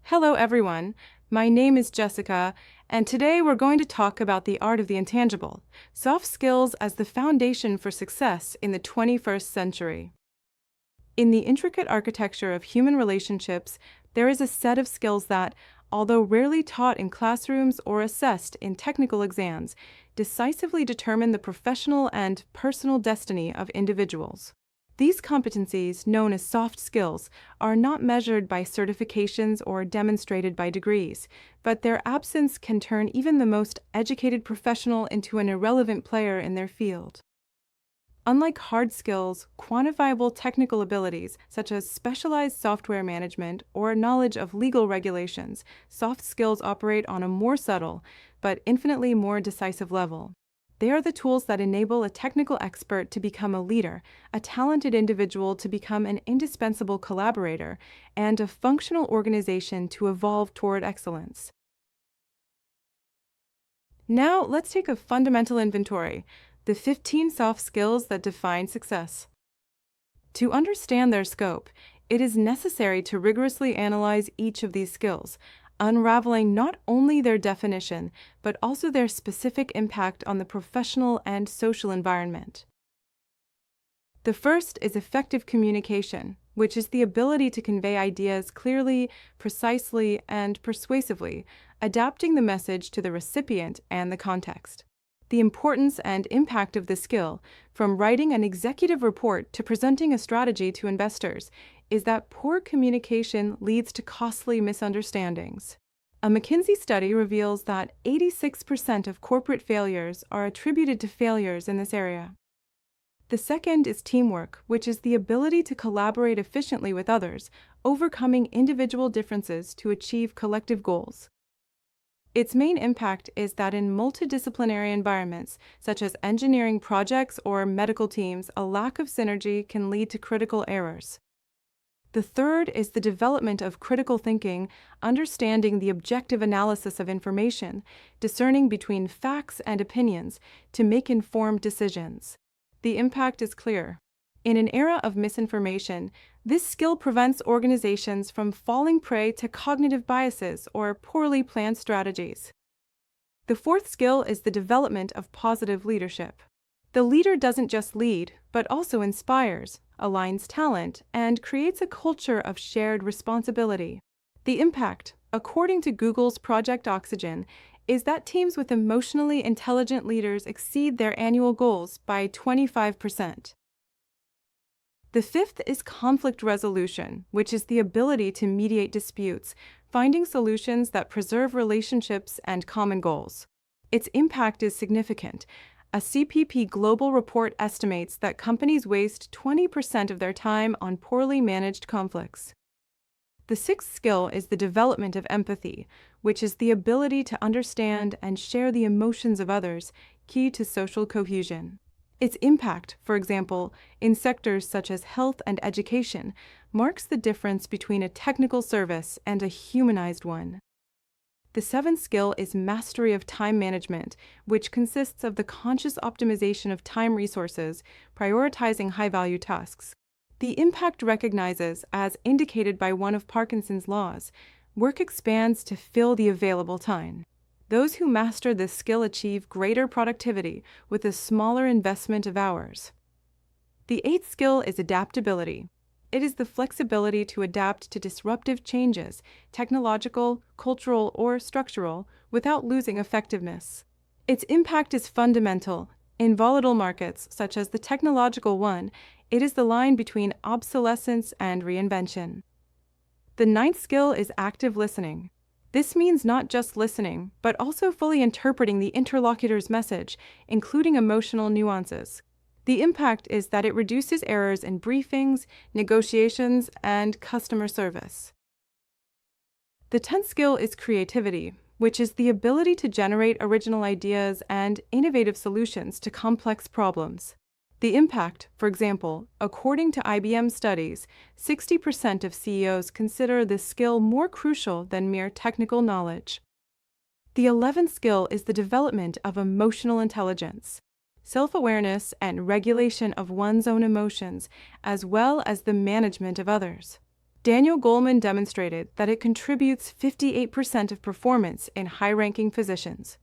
Hello everyone, my name is Jessica, and today we're going to talk about the art of the intangible, soft skills as the foundation for success in the 21st century. In the intricate architecture of human relationships, there is a set of skills that, although rarely taught in classrooms or assessed in technical exams, decisively determine the professional and personal destiny of individuals. These competencies, known as soft skills, are not measured by certifications or demonstrated by degrees, but their absence can turn even the most educated professional into an irrelevant player in their field. Unlike hard skills, quantifiable technical abilities, such as specialized software management or knowledge of legal regulations, soft skills operate on a more subtle, but infinitely more decisive level. They are the tools that enable a technical expert to become a leader, a talented individual to become an indispensable collaborator, and a functional organization to evolve toward excellence. Now, let's take a fundamental inventory, the 15 soft skills that define success. To understand their scope, it is necessary to rigorously analyze each of these skills, unraveling not only their definition, but also their specific impact on the professional and social environment. The first is effective communication, which is the ability to convey ideas clearly, precisely, and persuasively, adapting the message to the recipient and the context. The importance and impact of this skill, from writing an executive report to presenting a strategy to investors, is that poor communication leads to costly misunderstandings. A McKinsey study reveals that 86% of corporate failures are attributed to failures in this area. The second is teamwork, which is the ability to collaborate efficiently with others, overcoming individual differences to achieve collective goals. Its main impact is that in multidisciplinary environments, such as engineering projects or medical teams, a lack of synergy can lead to critical errors. The third is the development of critical thinking, understanding the objective analysis of information, discerning between facts and opinions to make informed decisions. The impact is clear. In an era of misinformation, this skill prevents organizations from falling prey to cognitive biases or poorly planned strategies. The fourth skill is the development of positive leadership. The leader doesn't just lead, but also inspires, aligns talent, and creates a culture of shared responsibility. The impact, according to Google's Project Oxygen, is that teams with emotionally intelligent leaders exceed their annual goals by 25%. The fifth is conflict resolution, which is the ability to mediate disputes, finding solutions that preserve relationships and common goals. Its impact is significant. A CPP Global report estimates that companies waste 20% of their time on poorly managed conflicts. The sixth skill is the development of empathy, which is the ability to understand and share the emotions of others, key to social cohesion. Its impact, for example, in sectors such as health and education, marks the difference between a technical service and a humanized one. The seventh skill is mastery of time management, which consists of the conscious optimization of time resources, prioritizing high-value tasks. The impact recognizes, as indicated by one of Parkinson's laws, work expands to fill the available time. Those who master this skill achieve greater productivity with a smaller investment of hours. The eighth skill is adaptability. It is the flexibility to adapt to disruptive changes, technological, cultural, or structural, without losing effectiveness. Its impact is fundamental. In volatile markets, such as the technological one, it is the line between obsolescence and reinvention. The ninth skill is active listening. This means not just listening, but also fully interpreting the interlocutor's message, including emotional nuances. The impact is that it reduces errors in briefings, negotiations, and customer service. The 10th skill is creativity, which is the ability to generate original ideas and innovative solutions to complex problems. The impact, for example, according to IBM studies, 60% of CEOs consider this skill more crucial than mere technical knowledge. The 11th skill is the development of emotional intelligence. Self-awareness and regulation of one's own emotions, as well as the management of others. Daniel Goleman demonstrated that it contributes 58% of performance in high-ranking positions.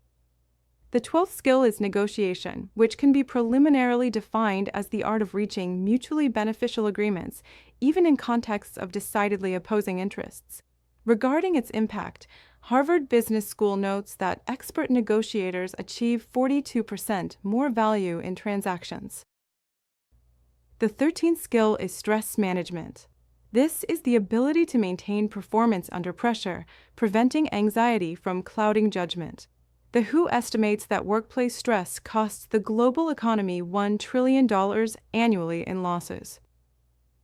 The 12th skill is negotiation, which can be preliminarily defined as the art of reaching mutually beneficial agreements, even in contexts of decidedly opposing interests. Regarding its impact, Harvard Business School notes that expert negotiators achieve 42% more value in transactions. The 13th skill is stress management. This is the ability to maintain performance under pressure, preventing anxiety from clouding judgment. The WHO estimates that workplace stress costs the global economy $1 trillion annually in losses.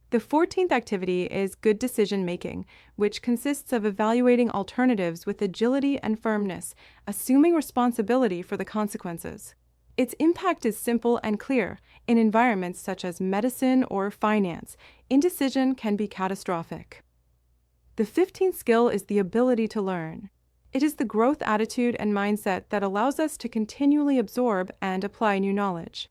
The 14th activity is good decision-making, which consists of evaluating alternatives with agility and firmness, assuming responsibility for the consequences. Its impact is simple and clear. In environments such as medicine or finance, indecision can be catastrophic. The 15th skill is the ability to learn. It is the growth attitude and mindset that allows us to continually absorb and apply new knowledge.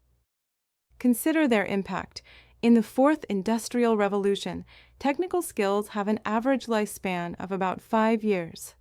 Consider their impact. In the fourth industrial revolution, technical skills have an average lifespan of about 5 years.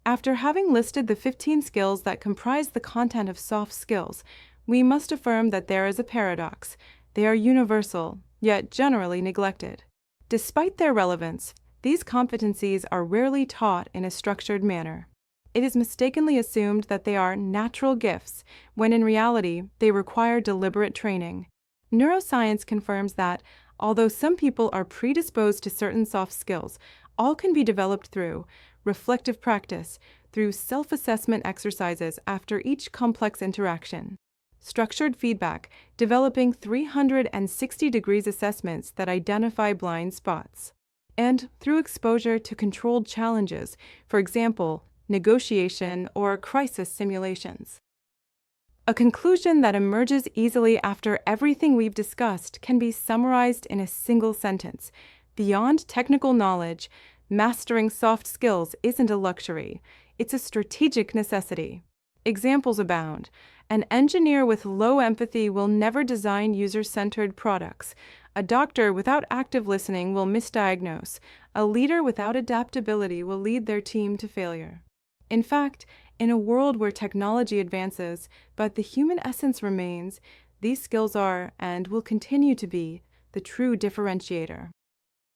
After having listed the 15 skills that comprise the content of soft skills, we must affirm that there is a paradox. They are universal, yet generally neglected. Despite their relevance, these competencies are rarely taught in a structured manner. It is mistakenly assumed that they are natural gifts, when in reality they require deliberate training. Neuroscience confirms that, although some people are predisposed to certain soft skills, all can be developed through reflective practice, through self-assessment exercises after each complex interaction, structured feedback, developing 360 degrees assessments that identify blind spots, and through exposure to controlled challenges, for example, negotiation or crisis simulations. A conclusion that emerges easily after everything we've discussed can be summarized in a single sentence. Beyond technical knowledge, mastering soft skills isn't a luxury, it's a strategic necessity. Examples abound. An engineer with low empathy will never design user-centered products. A doctor without active listening will misdiagnose. A leader without adaptability will lead their team to failure. In fact, in a world where technology advances, but the human essence remains, these skills are, and will continue to be, the true differentiator.